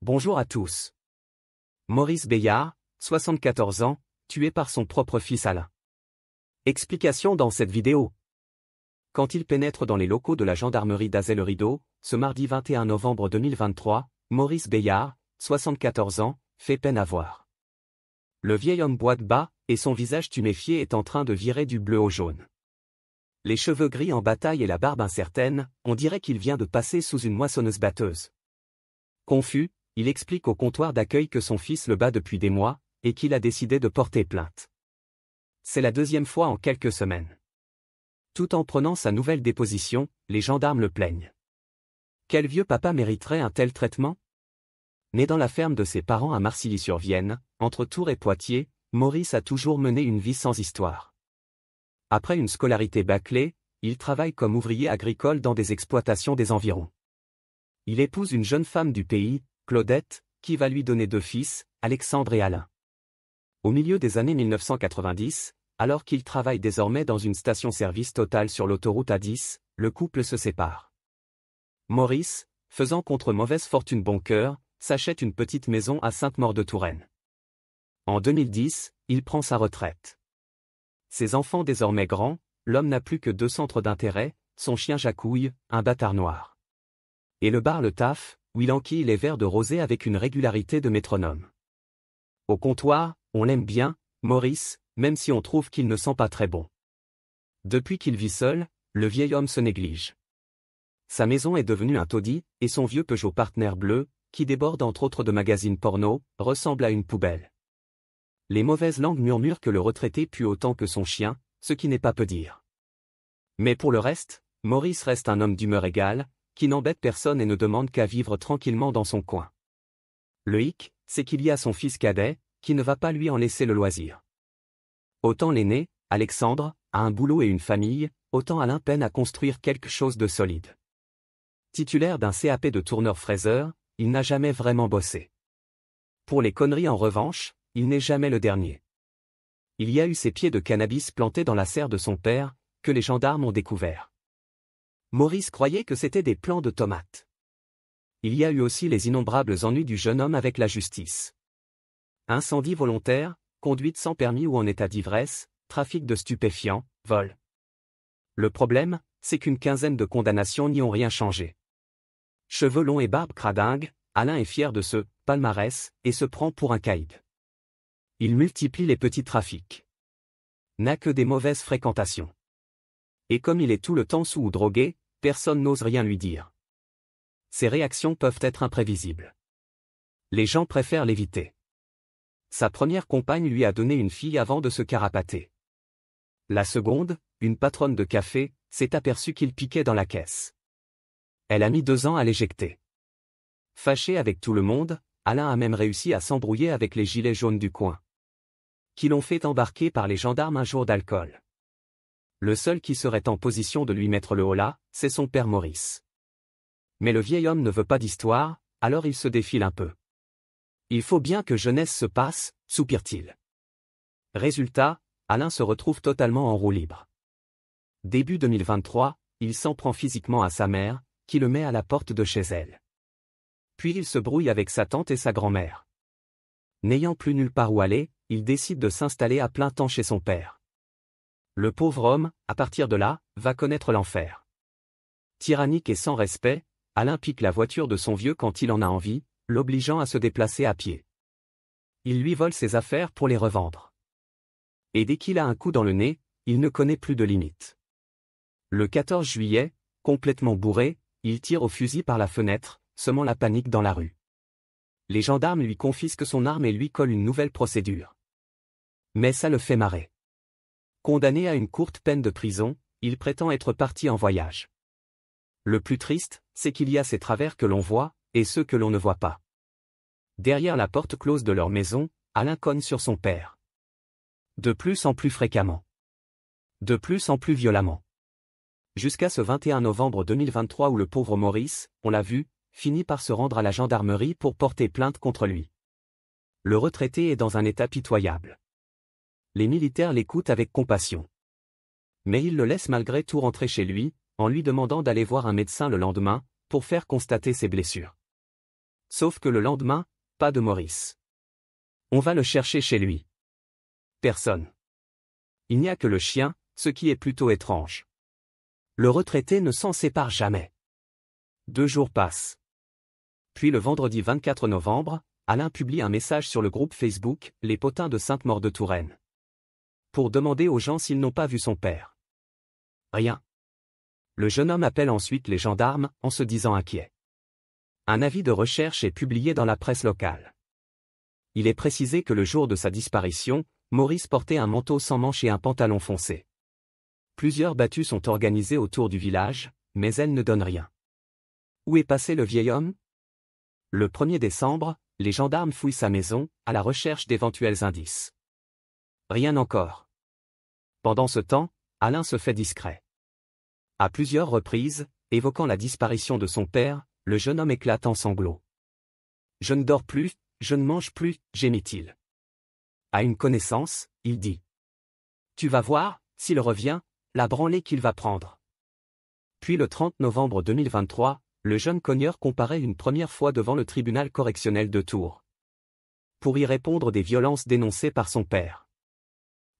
Bonjour à tous. Maurice Béillard, 74 ans, tué par son propre fils Alain. Explication dans cette vidéo. Quand il pénètre dans les locaux de la gendarmerie d'Azay-le-Rideau, ce mardi 21 novembre 2023, Maurice Béillard, 74 ans, fait peine à voir. Le vieil homme boite bas, et son visage tuméfié est en train de virer du bleu au jaune. Les cheveux gris en bataille et la barbe incertaine, on dirait qu'il vient de passer sous une moissonneuse-batteuse. Confus, il explique au comptoir d'accueil que son fils le bat depuis des mois, et qu'il a décidé de porter plainte. C'est la deuxième fois en quelques semaines. Tout en prenant sa nouvelle déposition, les gendarmes le plaignent. Quel vieux papa mériterait un tel traitement? Né dans la ferme de ses parents à Marcilly-sur-Vienne, entre Tours et Poitiers, Maurice a toujours mené une vie sans histoire. Après une scolarité bâclée, il travaille comme ouvrier agricole dans des exploitations des environs. Il épouse une jeune femme du pays, Claudette, qui va lui donner 2 fils, Alexandre et Alain. Au milieu des années 1990, alors qu'il travaille désormais dans une station-service Total sur l'autoroute A10, le couple se sépare. Maurice, faisant contre mauvaise fortune bon cœur, s'achète une petite maison à Sainte-Maure-de-Touraine. En 2010, il prend sa retraite. Ses enfants désormais grands, l'homme n'a plus que 2 centres d'intérêt, son chien Jacouille, un bâtard noir. Et le bar Le Taf, où il enquille les verres de rosé avec une régularité de métronome. Au comptoir, on l'aime bien, Maurice, même si on trouve qu'il ne sent pas très bon. Depuis qu'il vit seul, le vieil homme se néglige. Sa maison est devenue un taudis, et son vieux Peugeot Partner bleu, qui déborde entre autres de magazines porno, ressemble à une poubelle. Les mauvaises langues murmurent que le retraité pue autant que son chien, ce qui n'est pas peu dire. Mais pour le reste, Maurice reste un homme d'humeur égale, qui n'embête personne et ne demande qu'à vivre tranquillement dans son coin. Le hic, c'est qu'il y a son fils cadet, qui ne va pas lui en laisser le loisir. Autant l'aîné, Alexandre, a un boulot et une famille, autant Alain peine à construire quelque chose de solide. Titulaire d'un CAP de tourneur-fraiseur, il n'a jamais vraiment bossé. Pour les conneries en revanche, il n'est jamais le dernier. Il y a eu ces pieds de cannabis plantés dans la serre de son père, que les gendarmes ont découvert. Maurice croyait que c'était des plants de tomates. Il y a eu aussi les innombrables ennuis du jeune homme avec la justice. Incendie volontaire, conduite sans permis ou en état d'ivresse, trafic de stupéfiants, vol. Le problème, c'est qu'une quinzaine de condamnations n'y ont rien changé. Cheveux longs et barbe cradingue, Alain est fier de ce palmarès et se prend pour un caïd. Il multiplie les petits trafics. N'a que des mauvaises fréquentations. Et comme il est tout le temps sous ou drogué, personne n'ose rien lui dire. Ses réactions peuvent être imprévisibles. Les gens préfèrent l'éviter. Sa première compagne lui a donné une fille avant de se carapater. La seconde, une patronne de café, s'est aperçue qu'il piquait dans la caisse. Elle a mis 2 ans à l'éjecter. Fâché avec tout le monde, Alain a même réussi à s'embrouiller avec les gilets jaunes du coin. Qui l'ont fait embarquer par les gendarmes un jour d'alcool. Le seul qui serait en position de lui mettre le holà, c'est son père Maurice. Mais le vieil homme ne veut pas d'histoire, alors il se défile un peu. Il faut bien que jeunesse se passe, soupire-t-il. Résultat, Alain se retrouve totalement en roue libre. Début 2023, il s'en prend physiquement à sa mère, qui le met à la porte de chez elle. Puis il se brouille avec sa tante et sa grand-mère. N'ayant plus nulle part où aller, il décide de s'installer à plein temps chez son père. Le pauvre homme, à partir de là, va connaître l'enfer. Tyrannique et sans respect, Alain pique la voiture de son vieux quand il en a envie, l'obligeant à se déplacer à pied. Il lui vole ses affaires pour les revendre. Et dès qu'il a un coup dans le nez, il ne connaît plus de limite. Le 14 juillet, complètement bourré, il tire au fusil par la fenêtre, semant la panique dans la rue. Les gendarmes lui confisquent son arme et lui collent une nouvelle procédure. Mais ça le fait marrer. Condamné à une courte peine de prison, il prétend être parti en voyage. Le plus triste, c'est qu'il y a ces travers que l'on voit, et ceux que l'on ne voit pas. Derrière la porte close de leur maison, Alain cogne sur son père. De plus en plus fréquemment. De plus en plus violemment. Jusqu'à ce 21 novembre 2023 où le pauvre Maurice, on l'a vu, finit par se rendre à la gendarmerie pour porter plainte contre lui. Le retraité est dans un état pitoyable. Les militaires l'écoutent avec compassion. Mais ils le laissent malgré tout rentrer chez lui, en lui demandant d'aller voir un médecin le lendemain, pour faire constater ses blessures. Sauf que le lendemain, pas de Maurice. On va le chercher chez lui. Personne. Il n'y a que le chien, ce qui est plutôt étrange. Le retraité ne s'en sépare jamais. 2 jours passent. Puis le vendredi 24 novembre, Alain publie un message sur le groupe Facebook « Les Potins de Sainte-Maure-de-Touraine » pour demander aux gens s'ils n'ont pas vu son père. Rien. Le jeune homme appelle ensuite les gendarmes en se disant inquiet. Un avis de recherche est publié dans la presse locale. Il est précisé que le jour de sa disparition, Maurice portait un manteau sans manches et un pantalon foncé. Plusieurs battues sont organisées autour du village, mais elles ne donnent rien. Où est passé le vieil homme? Le 1er décembre, les gendarmes fouillent sa maison, à la recherche d'éventuels indices. Rien encore. Pendant ce temps, Alain se fait discret. À plusieurs reprises, évoquant la disparition de son père, le jeune homme éclate en sanglots. « Je ne dors plus, je ne mange plus », gémit-il. À une connaissance, il dit. « Tu vas voir, s'il revient, la branlée qu'il va prendre. » Puis le 30 novembre 2023, le jeune cogneur comparaît une première fois devant le tribunal correctionnel de Tours. Pour y répondre des violences dénoncées par son père.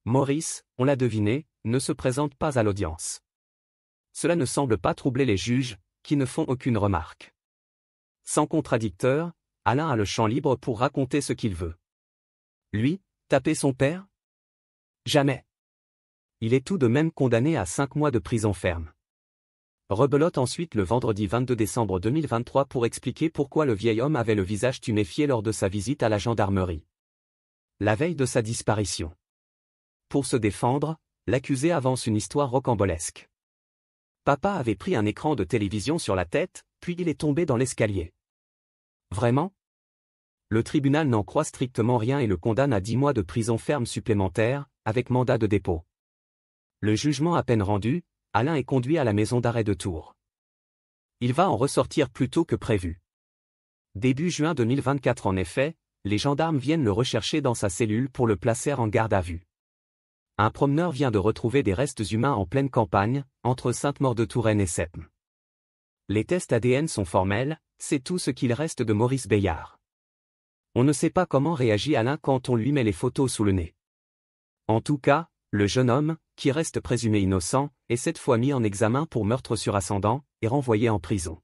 Maurice, on l'a deviné, ne se présente pas à l'audience. Cela ne semble pas troubler les juges, qui ne font aucune remarque. Sans contradicteur, Alain a le champ libre pour raconter ce qu'il veut. Lui, taper son père? Jamais. Il est tout de même condamné à 5 mois de prison ferme. Rebelote ensuite le vendredi 22 décembre 2023 pour expliquer pourquoi le vieil homme avait le visage tuméfié lors de sa visite à la gendarmerie. La veille de sa disparition. Pour se défendre, l'accusé avance une histoire rocambolesque. Papa avait pris un écran de télévision sur la tête, puis il est tombé dans l'escalier. Vraiment? Le tribunal n'en croit strictement rien et le condamne à 10 mois de prison ferme supplémentaire, avec mandat de dépôt. Le jugement à peine rendu, Alain est conduit à la maison d'arrêt de Tours. Il va en ressortir plus tôt que prévu. Début juin 2024 en effet, les gendarmes viennent le rechercher dans sa cellule pour le placer en garde à vue. Un promeneur vient de retrouver des restes humains en pleine campagne, entre Sainte-Maure-de-Touraine et Sepmes. Les tests ADN sont formels, c'est tout ce qu'il reste de Maurice Béillard. On ne sait pas comment réagit Alain quand on lui met les photos sous le nez. En tout cas, le jeune homme, qui reste présumé innocent, est cette fois mis en examen pour meurtre sur ascendant, et renvoyé en prison.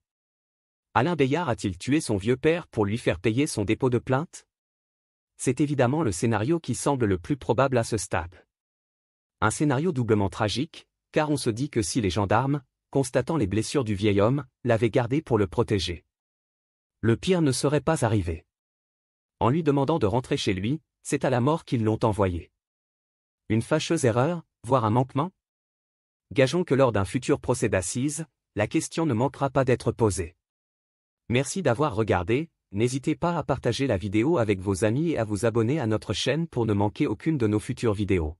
Alain Béillard a-t-il tué son vieux père pour lui faire payer son dépôt de plainte? C'est évidemment le scénario qui semble le plus probable à ce stade. Un scénario doublement tragique, car on se dit que si les gendarmes, constatant les blessures du vieil homme, l'avaient gardé pour le protéger, le pire ne serait pas arrivé. En lui demandant de rentrer chez lui, c'est à la mort qu'ils l'ont envoyé. Une fâcheuse erreur, voire un manquement? Gageons que lors d'un futur procès d'assises, la question ne manquera pas d'être posée. Merci d'avoir regardé, n'hésitez pas à partager la vidéo avec vos amis et à vous abonner à notre chaîne pour ne manquer aucune de nos futures vidéos.